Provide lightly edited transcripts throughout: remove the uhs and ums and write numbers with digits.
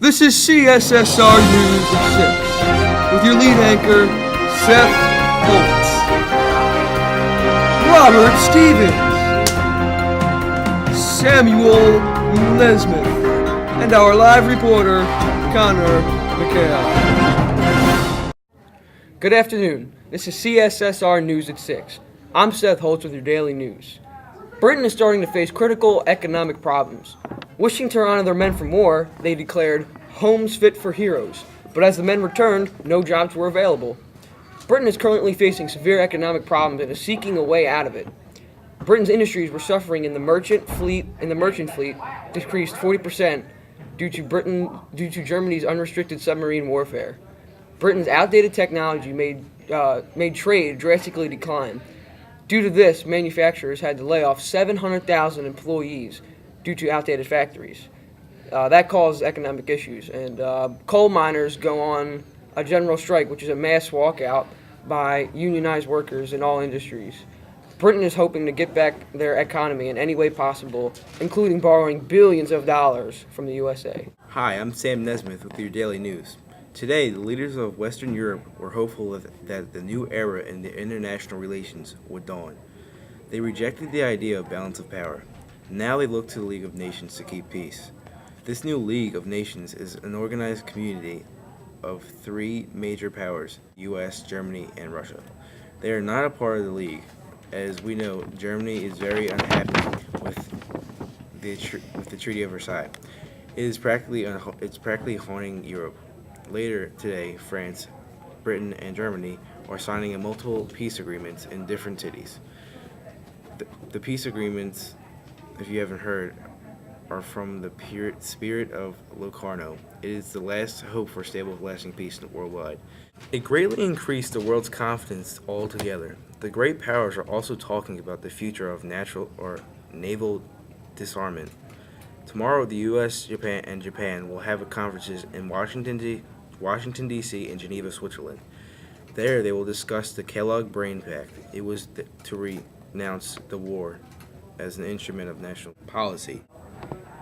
This is CSSR News at 6 with your lead anchor, Seth Holtz, Robert Stevens, Samuel Nesmith, and our live reporter, Conor McHale. Good afternoon. This is CSSR News at 6. I'm Seth Holtz with your daily news. Britain is starting to face critical economic problems. Wishing to honor their men from war, they declared homes fit for heroes. But as the men returned, no jobs were available. Britain is currently facing severe economic problems and is seeking a way out of it. Britain's industries were suffering in the merchant fleet decreased 40% due to Germany's unrestricted submarine warfare. Britain's outdated technology made trade drastically decline. Due to this, manufacturers had to lay off 700,000 employees due to outdated factories. That caused economic issues, and coal miners go on a general strike, which is a mass walkout by unionized workers in all industries. Britain is hoping to get back their economy in any way possible, including borrowing billions of dollars from the USA. Hi, I'm Sam Nesmith with your daily news. Today, the leaders of Western Europe were hopeful that the new era in their international relations would dawn. They rejected the idea of balance of power. Now they look to the League of Nations to keep peace. This new League of Nations is an organized community of three major powers, US, Germany, and Russia. They are not a part of the League. As we know, Germany is very unhappy with the Treaty of Versailles. It's practically haunting Europe. Later today, France, Britain, and Germany are signing multiple peace agreements in different cities. The peace agreements, if you haven't heard, are from the spirit of Locarno. It is the last hope for stable, lasting peace worldwide. It greatly increased the world's confidence altogether. The great powers are also talking about the future of natural or naval disarmament. Tomorrow, the U.S., Japan will have conferences in Washington, D.C. and Geneva, Switzerland. There, they will discuss the Kellogg Brain Pact. It was to renounce the war as an instrument of national policy.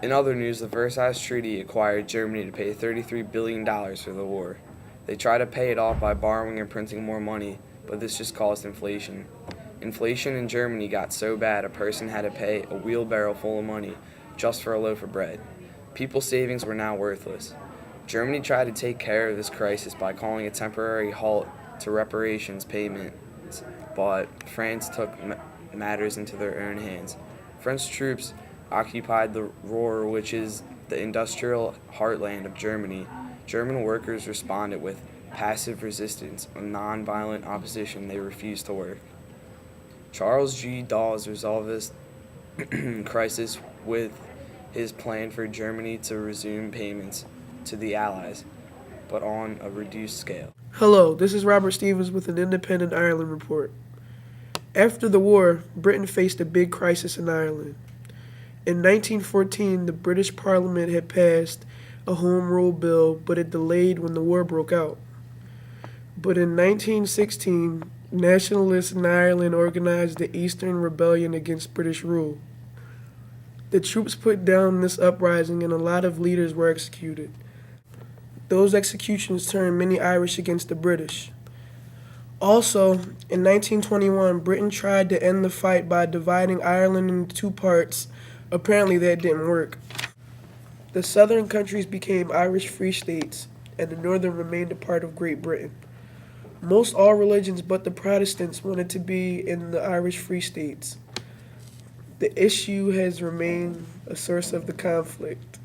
In other news, the Versailles Treaty required Germany to pay $33 billion for the war. They tried to pay it off by borrowing and printing more money, but this just caused inflation. Inflation in Germany got so bad a person had to pay a wheelbarrow full of money just for a loaf of bread. People's savings were now worthless. Germany tried to take care of this crisis by calling a temporary halt to reparations payments, but France took matters into their own hands. French troops occupied the Ruhr, which is the industrial heartland of Germany. German workers responded with passive resistance and nonviolent opposition. They refused to work. Charles G. Dawes resolved this crisis with his plan for Germany to resume payments to the Allies, but on a reduced scale. Hello, this is Robert Stevens with an Independent Ireland report. After the war, Britain faced a big crisis in Ireland. In 1914, the British Parliament had passed a Home Rule bill, but it delayed when the war broke out. But in 1916, nationalists in Ireland organized the Eastern Rebellion against British rule. The troops put down this uprising and a lot of leaders were executed. Those executions turned many Irish against the British. Also, in 1921, Britain tried to end the fight by dividing Ireland into two parts. Apparently that didn't work. The southern countries became Irish Free States, and the northern remained a part of Great Britain. Most all religions but the Protestants wanted to be in the Irish Free States. The issue has remained a source of the conflict.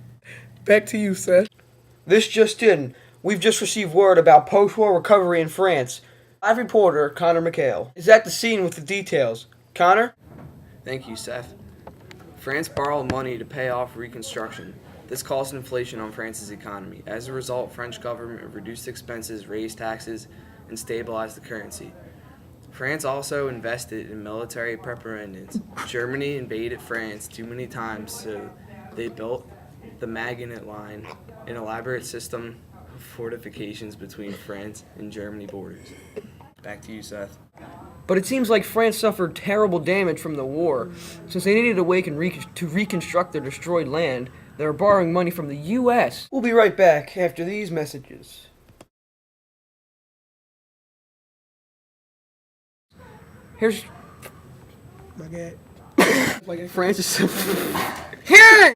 Back to you, Seth. This just in. We've just received word about post-war recovery in France. Live reporter, Conor McHale, is at the scene with the details. Conor? Thank you, Seth. France borrowed money to pay off reconstruction. This caused inflation on France's economy. As a result, French government reduced expenses, raised taxes, and stabilized the currency. France also invested in military preparedness. Germany invaded France too many times, so they built the Maginot Line, an elaborate system of fortifications between France and Germany borders. Back to you, Seth. But it seems like France suffered terrible damage from the war. Since they needed a way to reconstruct their destroyed land, that are borrowing money from the U.S. We'll be right back after these messages. Here's My God. Francis. Here!